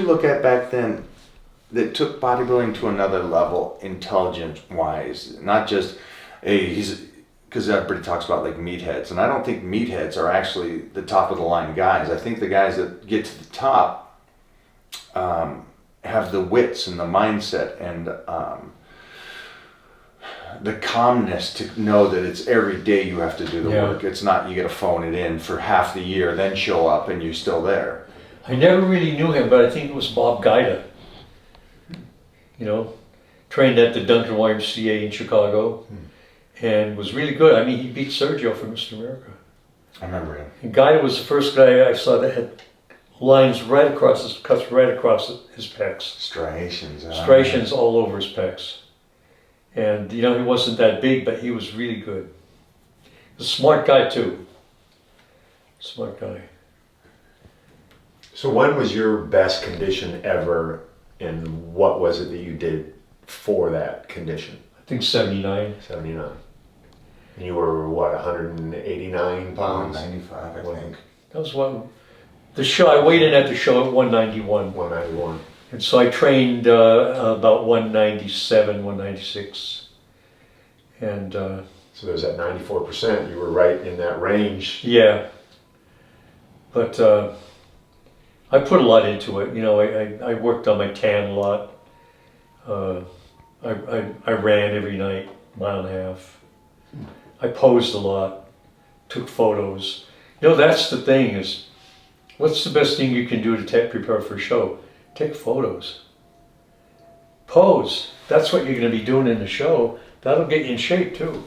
look at back then that took bodybuilding to another level, intelligence-wise? Not just, hey, because everybody talks about like meatheads, and I don't think meatheads are actually the top of the line guys. I think the guys that get to the top have the wits and the mindset and the calmness to know that it's every day you have to do the work. It's not you get to phone it in for half the year, then show up and you're still there. I never really knew him, but I think it was Bob Guida. You know, trained at the Duncan YMCA in Chicago, and was really good. I mean, he beat Sergio for Mr. America. I remember him. And Guida was the first guy I saw that had lines right across his cuts, right across his pecs. Striations all over his pecs. And you know, he wasn't that big, but he was really good. A smart guy too. Smart guy. So when was your best condition ever, and what was it that you did for that condition? I think 79. 79. And you were what, 189 pounds? 195, I think. That was one. The show, I weighed in at the show at 191. 191. And so I trained about 197, 196. And so there's that 94%. You were right in that range. Yeah. But I put a lot into it. You know, I worked on my tan a lot. I ran every night, mile and a half. I posed a lot, took photos. You know, that's the thing is, what's the best thing you can do to prepare for a show? Take photos. Pose. That's what you're going to be doing in the show. That'll get you in shape too.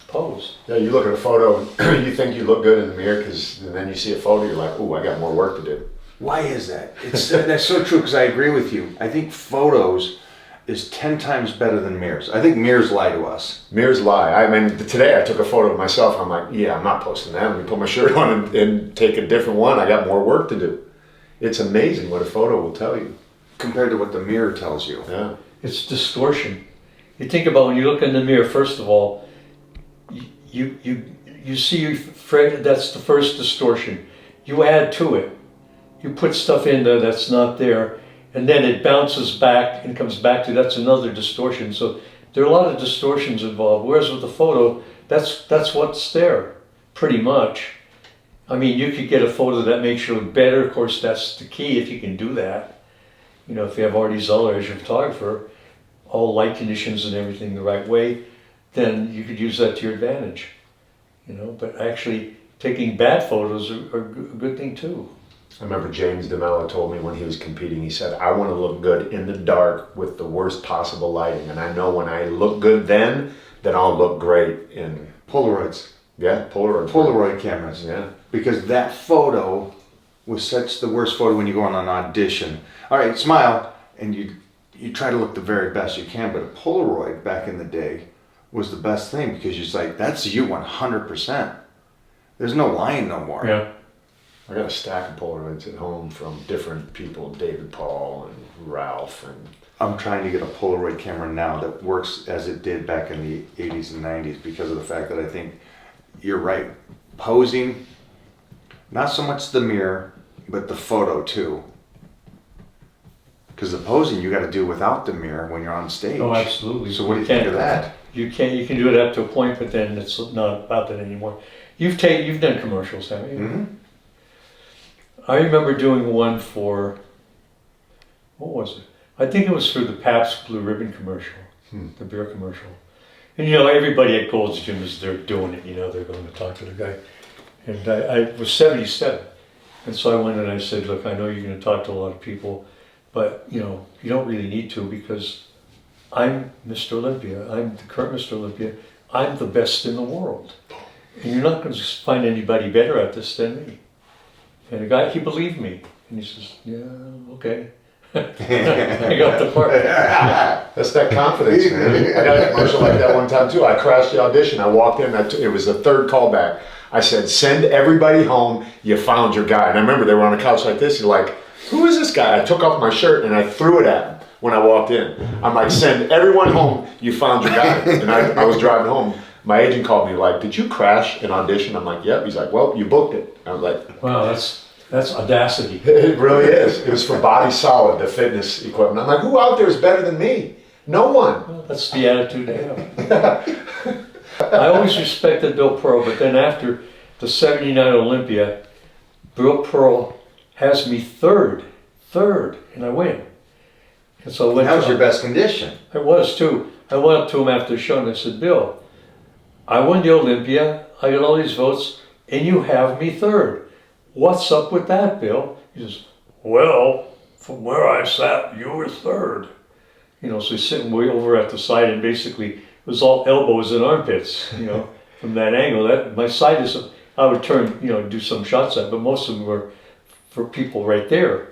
Pose. Yeah, you look at a photo, you think you look good in the mirror, and then you see a photo, you're like, ooh, I got more work to do. Why is that? That's so true, because I agree with you. I think photos is 10 times better than mirrors. I think mirrors lie to us. Mirrors lie. I mean, today I took a photo of myself. I'm like, yeah, I'm not posting that. Let me put my shirt on and take a different one. I got more work to do. It's amazing what a photo will tell you. Compared to what the mirror tells you. Yeah. It's distortion. You think about when you look in the mirror, first of all, you see, that's the first distortion. You add to it. You put stuff in there that's not there, and then it bounces back and comes back to, that's another distortion. So there are a lot of distortions involved, whereas with the photo, that's what's there, pretty much. I mean, you could get a photo that makes you look better. Of course, that's the key if you can do that. You know, if you have Artie Zeller as your photographer, all light conditions and everything the right way, then you could use that to your advantage. You know, but actually taking bad photos are a good thing too. I remember James DeMello told me when he was competing, he said, I want to look good in the dark with the worst possible lighting. And I know when I look good then I'll look great in... Polaroids. Yeah, Polaroid cameras. Yeah. Because that photo was such the worst photo when you go on an audition. All right, smile, and you try to look the very best you can, but a Polaroid back in the day was the best thing because you're just like, that's you 100%. There's no lying no more. Yeah. I got a stack of Polaroids at home from different people, David Paul and Ralph. And I'm trying to get a Polaroid camera now that works as it did back in the 80s and 90s because of the fact that I think you're right. Posing, not so much the mirror, but the photo too. Because the posing you got to do without the mirror when you're on stage. Oh, absolutely. So what do you think of that? You can do it up to a point, but then it's not about that anymore. You've done commercials, haven't you? Mm-hmm. I remember doing one for, what was it? I think it was for the Pabst Blue Ribbon commercial, the beer commercial. And you know, everybody at Gold's Gym is there doing it, you know, they're going to talk to the guy. And I was 77. And so I went and I said, look, I know you're going to talk to a lot of people, but you know, you don't really need to because I'm Mr. Olympia. I'm the current Mr. Olympia. I'm the best in the world. And you're not going to find anybody better at this than me. And the guy, he believed me. And he says, yeah, okay. I got the part. That's that confidence, man. I got a commercial like that one time too. I crashed the audition. I walked in, it was the third callback. I said, send everybody home, you found your guy. And I remember they were on a couch like this. You're like, who is this guy? I took off my shirt and I threw it at him when I walked in. I'm like, send everyone home, you found your guy. And I was driving home. My agent called me like, did you crash an audition? I'm like, yep. He's like, well, you booked it. I was like, wow, that's That's audacity. It really is. It was for Body Solid, the fitness equipment. I'm like, who out there is better than me? No one. Well, that's the attitude to have. I always respected Bill Pearl, but then after the '79 Olympia, Bill Pearl has me third, and I win. And so I went That was your best condition. I was too. I went up to him after the show and I said, Bill, I won the Olympia, I got all these votes, and you have me third. What's up with that, Bill? He says, well, from where I sat, you were third. You know, so he's sitting way over at the side, and basically it was all elbows and armpits, you know, from that angle. That my side is, I would turn, you know, do some shots at, but most of them were for people right there.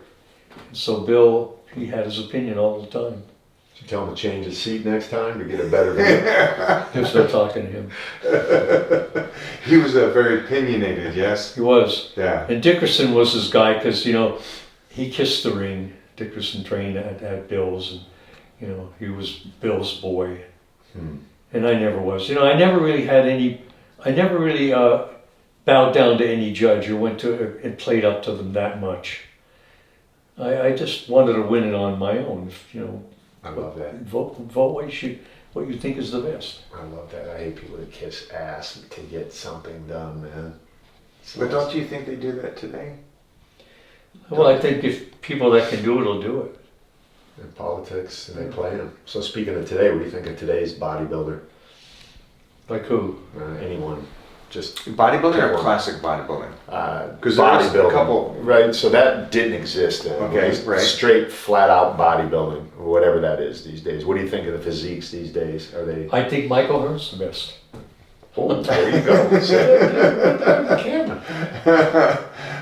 And so Bill, he had his opinion all the time. Should you tell him to change his seat next time to get a better view? Just start talking to him. He was very opinionated, yes? He was. Yeah. And Dickerson was his guy because, you know, he kissed the ring. Dickerson trained at Bill's, and, you know, he was Bill's boy. And I never was. You know, I never really bowed down to any judge or went to and played up to them that much. I just wanted to win it on my own, you know. I love that. Vote what you think is the best. I love that. I hate people that kiss ass to get something done, man. But don't you think they do that today? Well, I think if people that can do it will do it. In politics, and they play them. So speaking of today, what do you think of today's bodybuilder? Like who? Anyone. Just Bodybuilding or classic bodybuilding? Because there's bodybuilding, a couple- right? So that didn't exist then. Okay, It was right. Straight, flat out bodybuilding, or whatever that is these days. What do you think of the physiques these days? Are they? I think Michael Hearn's the best. Oh, there you go. Say it. Put that on the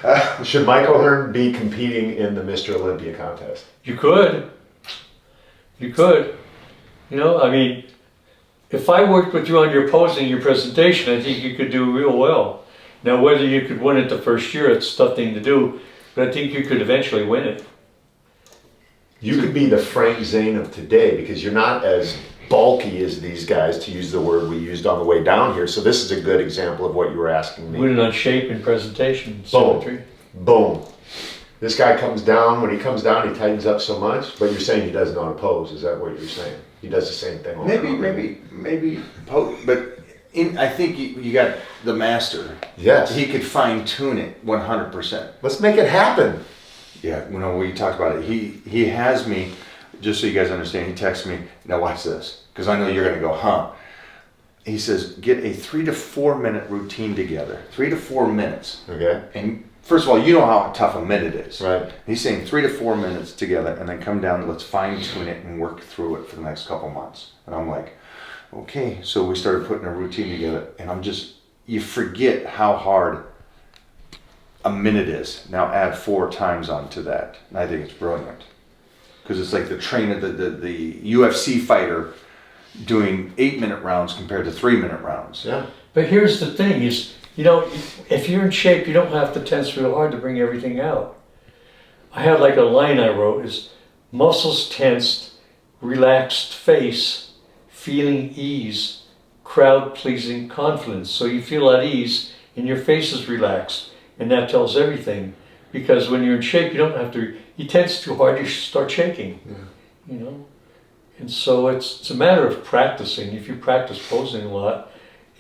camera. Should Michael Hearn be competing in the Mr. Olympia contest? You could. You could. You know, I mean, if I worked with you on your posing, your presentation, I think you could do real well. Now, whether you could win it the first year, it's a tough thing to do, but I think you could eventually win it. You could be the Frank Zane of today because you're not as bulky as these guys, to use the word we used on the way down here. So this is a good example of what you were asking me. Win it on shape and presentation, Boom. symmetry. Boom. This guy comes down, when he comes down, he tightens up so much, but you're saying he doesn't know how to pose. Is that what you're saying? He does the same thing. over and over. But I think you got the master. Yes. He could fine tune it 100%. Let's make it happen. Yeah, you know, we talked about it. He has me, just so you guys understand, he texts me, now watch this, because I know you're going to go, huh? He says, get a 3 to 4 minute routine together. 3 to 4 minutes. Okay. And first of all, you know how tough a minute is. Right. He's saying 3 to 4 minutes together, and then come down, let's fine tune it and work through it for the next couple months. And I'm like, okay. So we started putting a routine together, and you forget how hard a minute is. Now add 4 times onto that. And I think it's brilliant. Because it's like the trainer, the UFC fighter doing 8-minute rounds compared to 3-minute rounds. Yeah. But here's the thing is, you know, if you're in shape, you don't have to tense real hard to bring everything out. I had like a line I wrote is, muscles tensed, relaxed face, feeling ease, crowd-pleasing confidence. So you feel at ease and your face is relaxed. And that tells everything. Because when you're in shape, you don't have to, you tense too hard, you start shaking. Yeah. You know? And so it's a matter of practicing. If you practice posing a lot,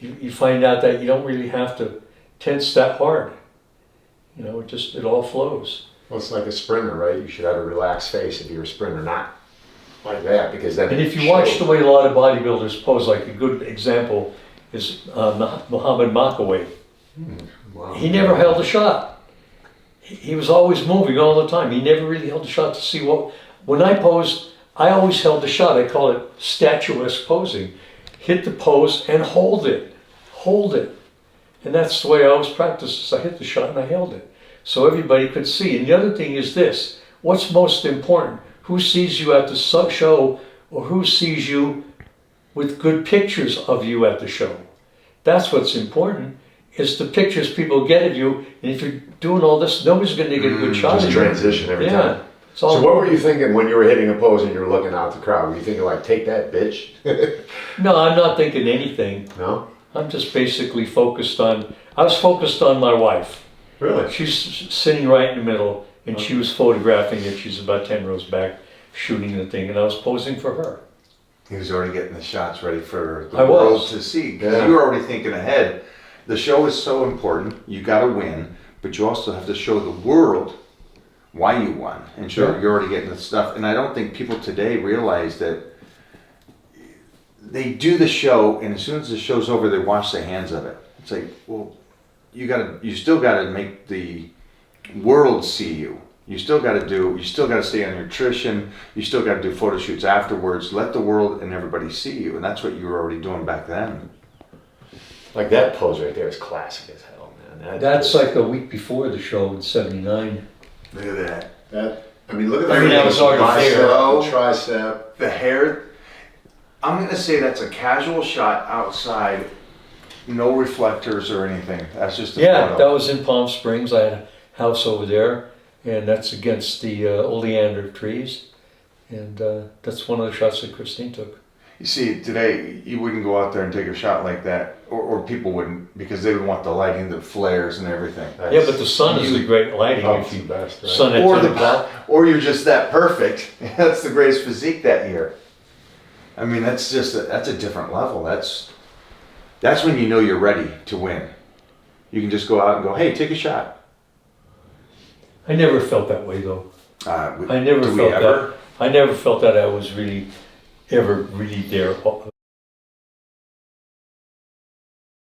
you find out that you don't really have to tense that hard. You know, it all flows. Well, it's like a sprinter, right? You should have a relaxed face if you're a sprinter, not like that, because then. And if you watch the way a lot of bodybuilders pose, like a good example is Muhammad Makaway. Wow. He never held a shot. He was always moving all the time. He never really held a shot to see what. When I posed, I always held the shot. I call it statuesque posing. Hit the pose and hold it. Hold it. And that's the way I always practiced. I hit the shot and I held it. So everybody could see. And the other thing is this. What's most important? Who sees you at the show, or who sees you with good pictures of you at the show? That's what's important. It's the pictures people get of you. And if you're doing all this, nobody's going to get a good shot of Just you. transition every time. So what were you thinking when you were hitting a pose and you were looking out the crowd? Were you thinking like, take that, bitch? No, I'm not thinking anything. No? I'm just basically I was focused on my wife. Really? She's sitting right in the middle, and she was photographing it. She's about 10 rows back, shooting the thing, and I was posing for her. He was already getting the shots ready for the I world was. to see. 'Cause Yeah. you were already thinking ahead. The show is so important. You got to win, but you also have to show the world why you won. And sure, Yeah. you're already getting the stuff. And I don't think people today realize that they do the show, and as soon as the show's over, they wash their hands of it. It's like, well, you still got to make the world see you. You still got to stay on nutrition. You still got to do photo shoots afterwards. Let the world and everybody see you. And that's what you were already doing back then. Like that pose right there is classic as hell, man. That's like a week before the show in '79. Look at that. I mean, look at I mean, that was already bicep, there. tricep. The hair, I'm going to say that's a casual shot outside. No reflectors or anything. That's just a Yeah, photo. that was in Palm Springs. I had a house over there, and that's against the oleander trees. And that's one of the shots that Christine took. You see, today, you wouldn't go out there and take a shot like that, or people wouldn't, because they would want the lighting, the flares and everything. Yeah, but the sun is the great lighting. Oh, If it's you the best, right? sun at Or 10 o'clock. or you're just that perfect. That's the greatest physique that year. I mean, that's a different level. That's when you know you're ready to win. You can just go out and go, hey, take a shot. I never felt that way though. I never do we felt ever? that. I never felt that I was ever really there